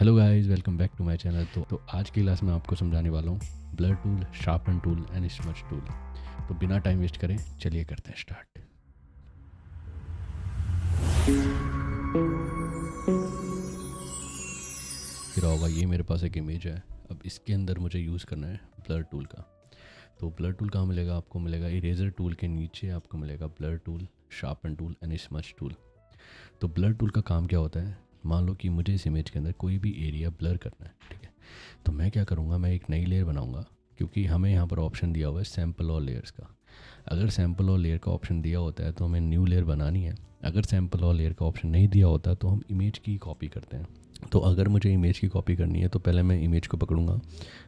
Hello guys, welcome back to my channel. तो आज की क्लास में आपको समझाने वाला हूँ blur tool, sharpen tool and smudge tool. तो बिना टाइम वेस्ट करें चलिए करते हैं स्टार्ट। फिर होगा ये मेरे पास एक इमेज है। अब इसके अंदर मुझे यूज़ करना है ब्लर टूल का। तो ब्लर टूल कहाँ मिलेगा? आपको मिलेगा इरेजर टूल के नीचे, आपको मिलेगा blur tool, sharpen tool and smudge tool. तो ब्लर टूल का काम क्या होता है? मान लो कि मुझे इस इमेज के अंदर कोई भी एरिया ब्लर करना है, ठीक है। तो मैं क्या करूँगा, मैं एक नई लेयर बनाऊँगा, क्योंकि हमें यहाँ पर ऑप्शन दिया हुआ है सैम्पल और लेयर्स का। अगर सैम्पल और लेयर का ऑप्शन दिया होता है तो हमें न्यू लेयर बनानी है। अगर सैम्पल और लेयर का ऑप्शन नहीं दिया होता तो हम इमेज की कॉपी करते हैं। तो अगर मुझे इमेज की कॉपी करनी है तो पहले मैं इमेज को पकड़ूंगा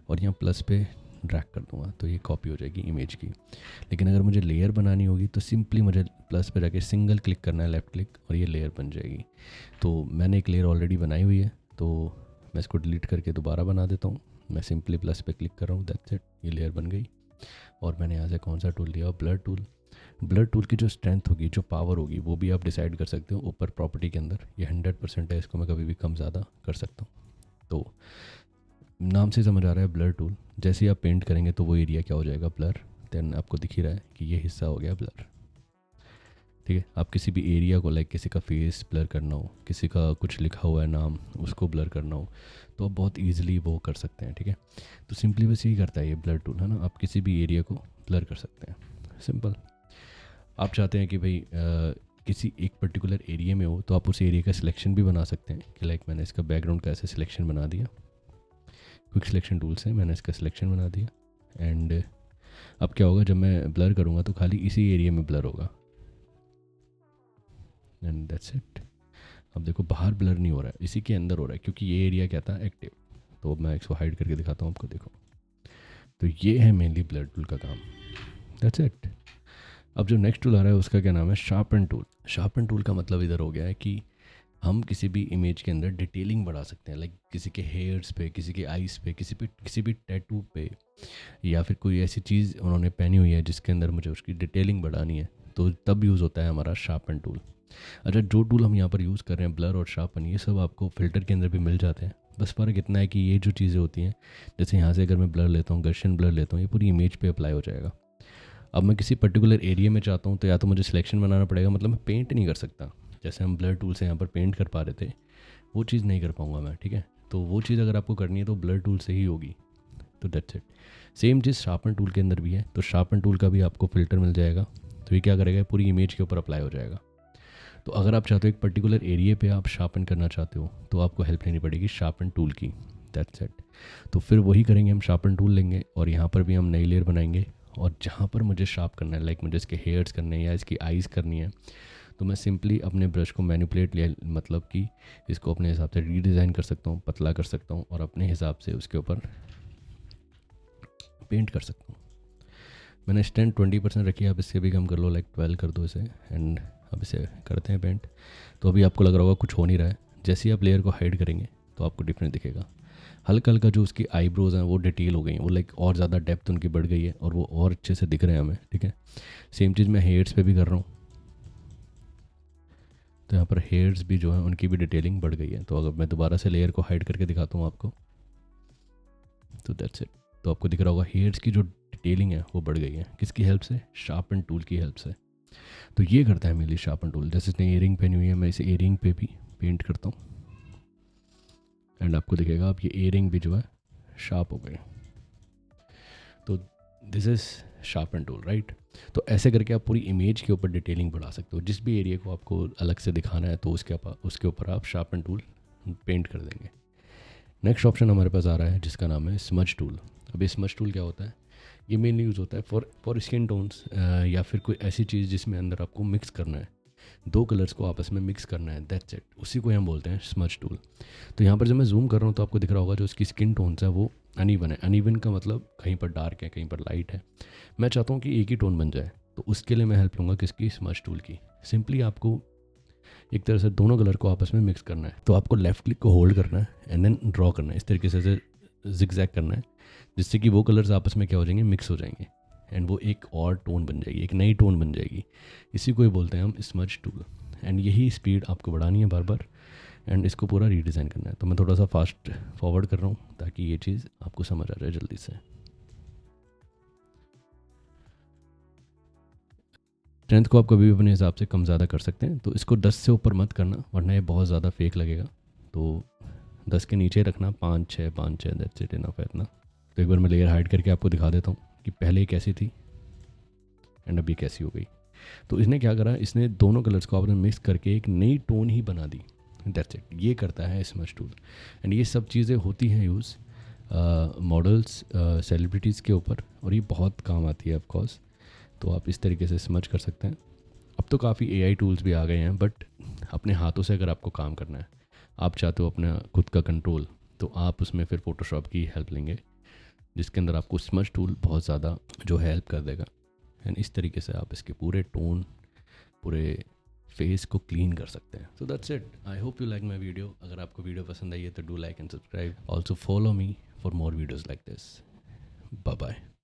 और यहाँ प्लस पे ड्रैग कर दूंगा, तो ये कॉपी हो जाएगी इमेज की। लेकिन अगर मुझे लेयर बनानी होगी तो सिंपली मुझे प्लस पे जाके सिंगल क्लिक करना है, लेफ़्ट क्लिक, और ये लेयर बन जाएगी। तो मैंने एक लेयर ऑलरेडी बनाई हुई है, तो मैं इसको डिलीट करके दोबारा बना देता हूँ। मैं सिंपली प्लस पे क्लिक कर रहा हूँ, दैट्स इट, ये लेयर बन गई। और मैंने यहाँ से कौन सा टूल लिया? Blur tool. ब्लर टूल की जो स्ट्रेंथ होगी, जो पावर होगी, वो भी आप डिसाइड कर सकते हो ऊपर प्रॉपर्टी के अंदर। ये 100% है, इसको मैं कभी भी कम ज़्यादा कर सकता हूँ। तो नाम से समझ आ रहा है ब्लर टूल। जैसे ही आप पेंट करेंगे तो वो एरिया क्या हो जाएगा? ब्लर। देन आपको दिख ही रहा है कि ये हिस्सा हो गया ब्लर, ठीक है। आप किसी भी एरिया को, लाइक किसी का फेस ब्लर करना हो, किसी का कुछ लिखा हुआ है नाम, उसको ब्लर करना हो, तो आप बहुत ईजिली वो कर सकते हैं, ठीक है। तो सिंपली बस यही करता है ये ब्लर टूल, है ना। आप किसी भी एरिया को ब्लर कर सकते हैं, सिंपल। आप चाहते हैं कि भाई किसी एक पर्टिकुलर एरिया में हो तो आप उस एरिया का सिलेक्शन भी बना सकते हैं कि लाइक मैंने इसका बैकग्राउंड का ऐसे सिलेक्शन बना दिया, क्विक सिलेक्शन टूल से मैंने इसका सिलेक्शन बना दिया। एंड अब क्या होगा, जब मैं ब्लर करूँगा तो खाली इसी एरिया में ब्लर होगा, एंड दैट्स इट। अब देखो बाहर ब्लर नहीं हो रहा है, इसी के अंदर हो रहा है, क्योंकि ये एरिया क्या था? एक्टिव। तो अब मैं इसको हाइड करके दिखाता हूँ आपको, देखो। तो ये है मेनली ब्लर टूल का काम, दैट्स इट। अब जो नेक्स्ट टूल आ रहा है उसका क्या नाम है? Sharpen tool. शार्पन टूल का मतलब इधर हो गया है कि हम किसी भी इमेज के अंदर डिटेलिंग बढ़ा सकते हैं, लाइक किसी के हेयर्स पे, किसी के आइज़ पे, किसी भी टैटू पे, या फिर कोई ऐसी चीज़ उन्होंने पहनी हुई है जिसके अंदर मुझे उसकी डिटेलिंग बढ़ानी है, तो तब यूज़ होता है हमारा शार्पन टूल। अच्छा, जो टूल हम यहाँ पर यूज़ कर रहे हैं, ब्लर और शार्पन, ये सब आपको फ़िल्टर के अंदर भी मिल जाते हैं। बस फ़र्क इतना है कि ये जो चीज़ें होती हैं, जैसे यहाँ से अगर मैं ब्लर लेता हूँ, गॉसियन ब्लर लेता हूँ, ये पूरी इमेज पे अप्लाई हो जाएगा। अब मैं किसी पर्टिकुलर एरिया में चाहता हूँ तो या तो मुझे सिलेक्शन बनाना पड़ेगा, मतलब मैं पेंट नहीं कर सकता। जैसे हम ब्लर टूल से यहाँ पर पेंट कर पा रहे थे, वो चीज़ नहीं कर पाऊँगा मैं, ठीक है। तो वो चीज़ अगर आपको करनी है तो ब्लर टूल से ही होगी। तो that's it. Same cheese sharpen tool के अंदर भी है। तो शार्पन टूल का भी आपको फ़िल्टर मिल जाएगा, तो ये क्या करेगा? पूरी इमेज के ऊपर अप्लाई हो जाएगा। तो अगर आप चाहते हो एक पर्टिकुलर एरिया पे आप शार्पन करना चाहते हो तो आपको हेल्प लेनी पड़ेगी शार्पन टूल की, दैट्स इट। तो फिर वही करेंगे, हम शार्पन टूल लेंगे और यहाँ पर भी हम नई लेयर बनाएंगे, और जहाँ पर मुझे शार्प करना है, लाइक मुझे इसके हेयर्स करने हैं या इसकी आइज़ करनी है, तो मैं सिंपली अपने ब्रश को मैनिपुलेट लिया, मतलब कि इसको अपने हिसाब से रीडिज़ाइन कर सकता हूँ, पतला कर सकता हूँ, और अपने हिसाब से उसके ऊपर पेंट कर सकता हूँ। मैंने स्ट्रेंथ 20% रखी है, आप इससे भी कम कर लो, लाइक 12 कर दो इसे। एंड अब इसे करते हैं पेंट। तो अभी आपको लग रहा होगा कुछ हो नहीं रहा है। जैसे ही आप लेयर को हाइड करेंगे तो आपको डिफरेंस दिखेगा। हल्का हल्का जो उसकी आईब्रोज हैं वो डिटेल हो गई हैं, वो लाइक और ज़्यादा डेप्थ उनकी बढ़ गई है और वो और अच्छे से दिख रहे हैं हमें, ठीक है। सेम चीज़ मैं हेयर्स पे भी कर रहा हूँ, तो यहाँ पर हेयर्स भी जो है उनकी भी डिटेलिंग बढ़ गई है। तो अगर मैं दोबारा से लेयर को हाइड करके दिखाता हूँ आपको, तो दैट्स इट। तो आपको दिख रहा होगा हेयर्स की जो डिटेलिंग है वो बढ़ गई है। किसकी हेल्प से? शार्पन टूल की हेल्प से। तो ये करता है मेनली शार्पन टूल। जैसे इसने इयरिंग पहनी हुई है, मैं इसे इयरिंग पे भी पेंट करता हूँ, एंड आपको दिखेगा अब ये इयरिंग भी जो है शार्प हो गए। तो this is sharpen tool, right. तो ऐसे करके आप पूरी इमेज के ऊपर डिटेलिंग बढ़ा सकते हो। जिस भी एरिया को आपको अलग से दिखाना है तो उसके ऊपर आप शार्पन टूल पेंट कर देंगे। नेक्स्ट ऑप्शन हमारे पास आ रहा है जिसका नाम है स्मज टूल। अब ये स्मज टूल क्या होता है? ये मेनली यूज़ होता है फॉर स्किन टोन्स, या फिर कोई ऐसी चीज़ जिसमें अंदर आपको मिक्स करना है, दो कलर्स को आपस में मिक्स करना है, दैट्स इट। उसी को हम बोलते हैं स्मज टूल। तो यहाँ पर जब मैं जूम कर रहा हूँ तो आपको दिख रहा होगा जो उसकी स्किन टोन्स है वो अनइवन है। अनइवन का मतलब कहीं पर डार्क है, कहीं पर लाइट है। मैं चाहता हूँ कि एक ही टोन बन जाए, तो उसके लिए मैं हेल्प लूँगा किसकी? स्मज टूल की। सिंपली आपको एक तरह से दोनों कलर को आपस में मिक्स करना है। तो आपको लेफ़्ट क्लिक को होल्ड करना है एंड देन ड्रॉ करना है, इस तरीके से जिगजैग करना है, जिससे कि वो कलर्स आपस में क्या हो जाएंगे? मिक्स हो जाएंगे, एंड वो एक और टोन बन जाएगी, एक नई टोन बन जाएगी। इसी को ही बोलते हैं हम स्मज टूल। एंड यही स्पीड आपको बढ़ानी है बार बार, एंड इसको पूरा रीडिज़ाइन करना है। तो मैं थोड़ा सा फास्ट फॉरवर्ड कर रहा हूँ ताकि ये चीज़ आपको समझ आ जाए जल्दी से। स्ट्रेंथ को आप कभी भी अपने हिसाब से कम ज़्यादा कर सकते हैं। तो इसको 10 से ऊपर मत करना वरना ये बहुत ज़्यादा फेक लगेगा। तो 10 के नीचे रखना, 5 6 दैट्स इट, इनफ है इतना। तो एक बार मैं लेयर हाइड करके आपको दिखा देता हूँ कि पहले ये कैसी थी एंड अब ये कैसी हो गई। तो इसने क्या करा, इसने दोनों कलर्स को आपने मिक्स करके एक नई टोन ही बना दी। दैट्स इट, ये करता है स्मज टूल। एंड ये सब चीज़ें होती हैं यूज़ मॉडल्स, सेलिब्रिटीज़ के ऊपर, और ये बहुत काम आती है ऑफ कोर्स। तो आप इस तरीके से स्मज कर सकते हैं। अब तो काफ़ी एआई टूल्स भी आ गए हैं, बट अपने हाथों से अगर आपको काम करना है, आप चाहते हो अपना खुद का कंट्रोल, तो आप उसमें फिर फोटोशॉप की हेल्प लेंगे, जिसके अंदर आपको स्मज टूल बहुत ज़्यादा जो है हेल्प कर देगा। एंड इस तरीके से आप इसके पूरे टोन, पूरे फेस को क्लीन कर सकते हैं। So that's it, I hope you like my video. अगर आपको वीडियो पसंद आई है तो do like and subscribe, also follow me for more videos like this. Bye bye.